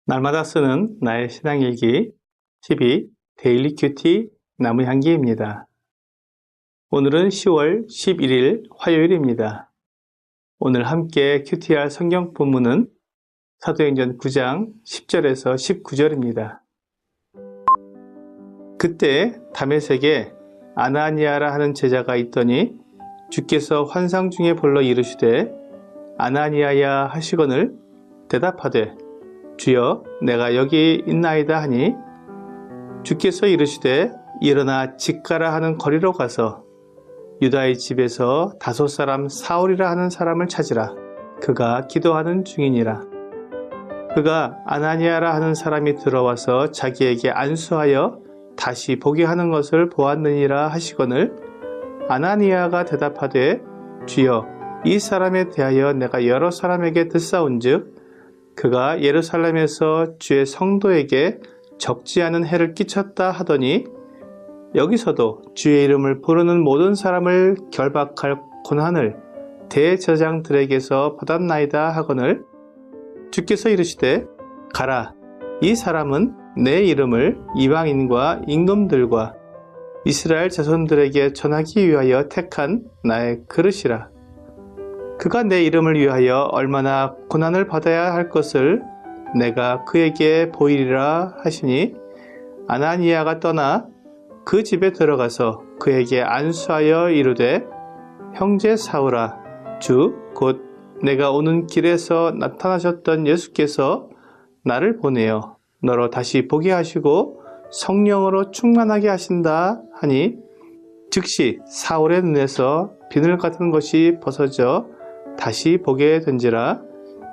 날마다 쓰는 나의 신앙일기 12 데일리 큐티 나무향기입니다. 오늘은 10월 11일 화요일입니다. 오늘 함께 큐티할 성경 본문은 사도행전 9장 10절에서 19절입니다. 그때 다메섹에 아나니아라 하는 제자가 있더니 주께서 환상 중에 불러 이르시되 아나니아야 하시거늘 대답하되 주여 내가 여기 있나이다 하니 주께서 이르시되 일어나 직가라 하는 거리로 가서 유다의 집에서 다섯 사람 사울이라 하는 사람을 찾으라. 그가 기도하는 중이니라. 그가 아나니아라 하는 사람이 들어와서 자기에게 안수하여 다시 보게 하는 것을 보았느니라 하시거늘 아나니아가 대답하되 주여 이 사람에 대하여 내가 여러 사람에게 듣사온즉 그가 예루살렘에서 주의 성도에게 적지 않은 해를 끼쳤다 하더니 여기서도 주의 이름을 부르는 모든 사람을 결박할 고난을 대제사장들에게서 받았나이다 하거늘 주께서 이르시되 가라 이 사람은 내 이름을 이방인과 임금들과 이스라엘 자손들에게 전하기 위하여 택한 나의 그릇이라. 그가 내 이름을 위하여 얼마나 고난을 받아야 할 것을 내가 그에게 보이리라 하시니 아나니아가 떠나 그 집에 들어가서 그에게 안수하여 이르되 형제 사울아 주 곧 내가 오는 길에서 나타나셨던 예수께서 나를 보내어 너로 다시 보게 하시고 성령으로 충만하게 하신다 하니 즉시 사울의 눈에서 비늘 같은 것이 벗어져 다시 보게 된지라.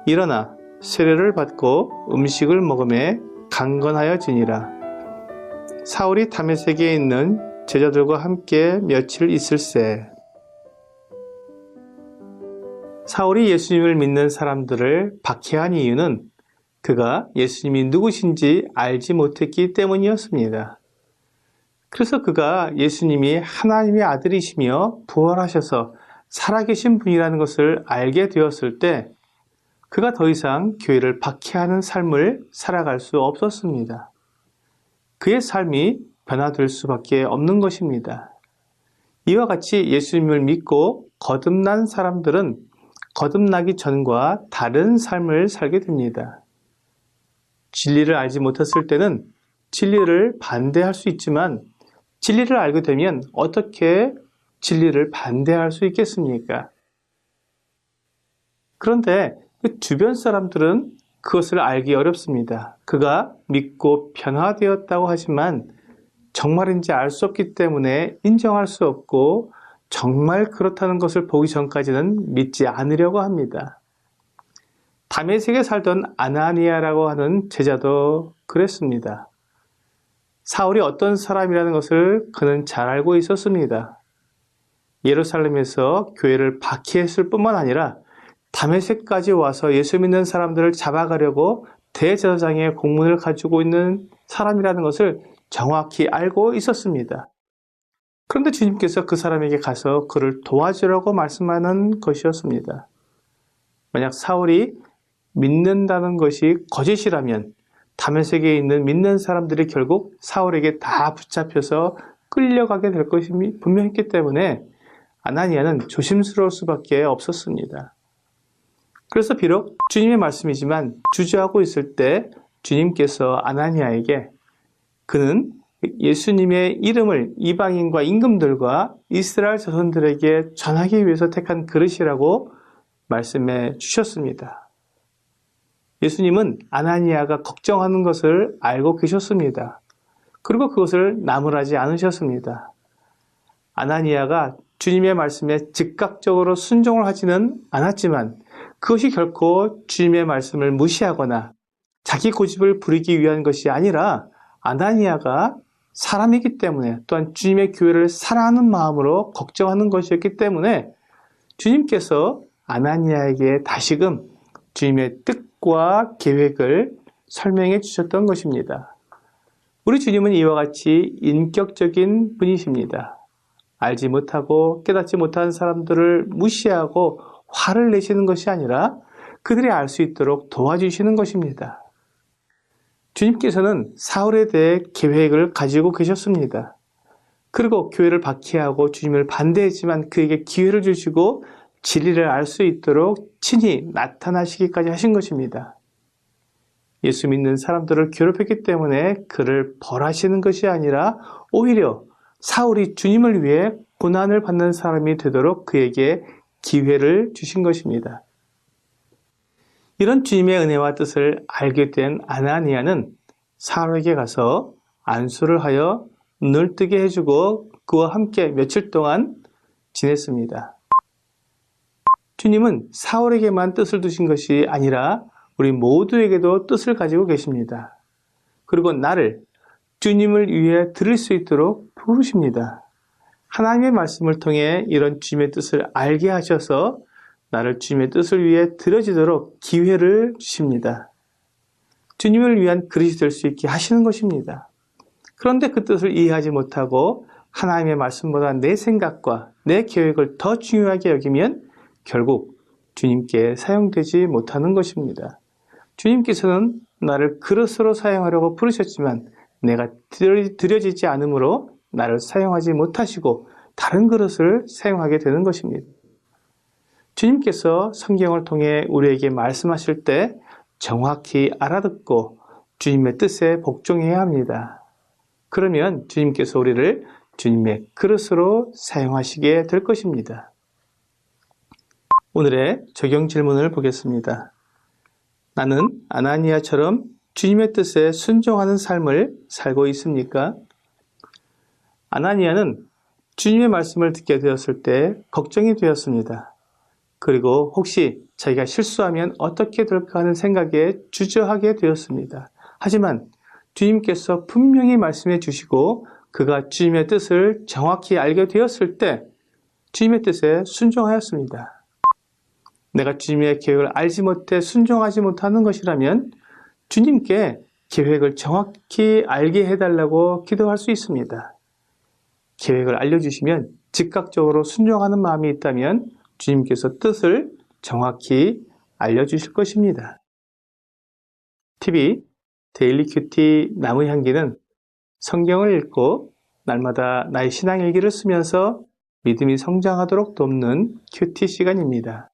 일어나 세례를 받고 음식을 먹음에 강건하여지니라. 사울이 다메섹에 있는 제자들과 함께 며칠 있을새 사울이 예수님을 믿는 사람들을 박해한 이유는 그가 예수님이 누구신지 알지 못했기 때문이었습니다. 그래서 그가 예수님이 하나님의 아들이시며 부활하셔서 살아계신 분이라는 것을 알게 되었을 때 그가 더 이상 교회를 박해하는 삶을 살아갈 수 없었습니다. 그의 삶이 변화될 수밖에 없는 것입니다. 이와 같이 예수님을 믿고 거듭난 사람들은 거듭나기 전과 다른 삶을 살게 됩니다. 진리를 알지 못했을 때는 진리를 반대할 수 있지만 진리를 알게 되면 어떻게 진리를 반대할 수 있겠습니까? 그런데 그 주변 사람들은 그것을 알기 어렵습니다. 그가 믿고 변화되었다고 하지만 정말인지 알 수 없기 때문에 인정할 수 없고 정말 그렇다는 것을 보기 전까지는 믿지 않으려고 합니다. 다메섹에 살던 아나니아라고 하는 제자도 그랬습니다. 사울이 어떤 사람이라는 것을 그는 잘 알고 있었습니다. 예루살렘에서 교회를 박해했을 뿐만 아니라 다메섹까지 와서 예수 믿는 사람들을 잡아가려고 대제사장의 공문을 가지고 있는 사람이라는 것을 정확히 알고 있었습니다. 그런데 주님께서 그 사람에게 가서 그를 도와주라고 말씀하는 것이었습니다. 만약 사울이 믿는다는 것이 거짓이라면 다메섹에 있는 믿는 사람들이 결국 사울에게 다 붙잡혀서 끌려가게 될 것이 분명했기 때문에 아나니아는 조심스러울 수밖에 없었습니다. 그래서 비록 주님의 말씀이지만 주저하고 있을 때 주님께서 아나니아에게 그는 예수님의 이름을 이방인과 임금들과 이스라엘 자손들에게 전하기 위해서 택한 그릇이라고 말씀해 주셨습니다. 예수님은 아나니아가 걱정하는 것을 알고 계셨습니다. 그리고 그것을 나무라지 않으셨습니다. 아나니아가 주님의 말씀에 즉각적으로 순종을 하지는 않았지만 그것이 결코 주님의 말씀을 무시하거나 자기 고집을 부리기 위한 것이 아니라 아나니아가 사람이기 때문에 또한 주님의 교회를 사랑하는 마음으로 걱정하는 것이었기 때문에 주님께서 아나니아에게 다시금 주님의 뜻과 계획을 설명해 주셨던 것입니다. 우리 주님은 이와 같이 인격적인 분이십니다. 알지 못하고 깨닫지 못한 사람들을 무시하고 화를 내시는 것이 아니라 그들이 알 수 있도록 도와주시는 것입니다. 주님께서는 사울에 대해 계획을 가지고 계셨습니다. 그리고 교회를 박해하고 주님을 반대했지만 그에게 기회를 주시고 진리를 알 수 있도록 친히 나타나시기까지 하신 것입니다. 예수 믿는 사람들을 괴롭혔기 때문에 그를 벌하시는 것이 아니라 오히려 사울이 주님을 위해 고난을 받는 사람이 되도록 그에게 기회를 주신 것입니다. 이런 주님의 은혜와 뜻을 알게 된 아나니아는 사울에게 가서 안수를 하여 눈을 뜨게 해주고 그와 함께 며칠 동안 지냈습니다. 주님은 사울에게만 뜻을 두신 것이 아니라 우리 모두에게도 뜻을 가지고 계십니다. 그리고 나를 주님을 위해 들을 수 있도록 부르십니다. 하나님의 말씀을 통해 이런 주님의 뜻을 알게 하셔서 나를 주님의 뜻을 위해 들어지도록 기회를 주십니다. 주님을 위한 그릇이 될 수 있게 하시는 것입니다. 그런데 그 뜻을 이해하지 못하고 하나님의 말씀보다 내 생각과 내 계획을 더 중요하게 여기면 결국 주님께 사용되지 못하는 것입니다. 주님께서는 나를 그릇으로 사용하려고 부르셨지만 내가 드려지지 않으므로 나를 사용하지 못하시고 다른 그릇을 사용하게 되는 것입니다. 주님께서 성경을 통해 우리에게 말씀하실 때 정확히 알아듣고 주님의 뜻에 복종해야 합니다. 그러면 주님께서 우리를 주님의 그릇으로 사용하시게 될 것입니다. 오늘의 적용 질문을 보겠습니다. 나는 아나니아처럼 주님의 뜻에 순종하는 삶을 살고 있습니까? 아나니아는 주님의 말씀을 듣게 되었을 때 걱정이 되었습니다. 그리고 혹시 자기가 실수하면 어떻게 될까 하는 생각에 주저하게 되었습니다. 하지만 주님께서 분명히 말씀해 주시고 그가 주님의 뜻을 정확히 알게 되었을 때 주님의 뜻에 순종하였습니다. 내가 주님의 계획을 알지 못해 순종하지 못하는 것이라면 주님께 계획을 정확히 알게 해달라고 기도할 수 있습니다. 계획을 알려주시면 즉각적으로 순종하는 마음이 있다면 주님께서 뜻을 정확히 알려주실 것입니다. TV 데일리 큐티 나무 향기는 성경을 읽고 날마다 나의 신앙 일기를 쓰면서 믿음이 성장하도록 돕는 큐티 시간입니다.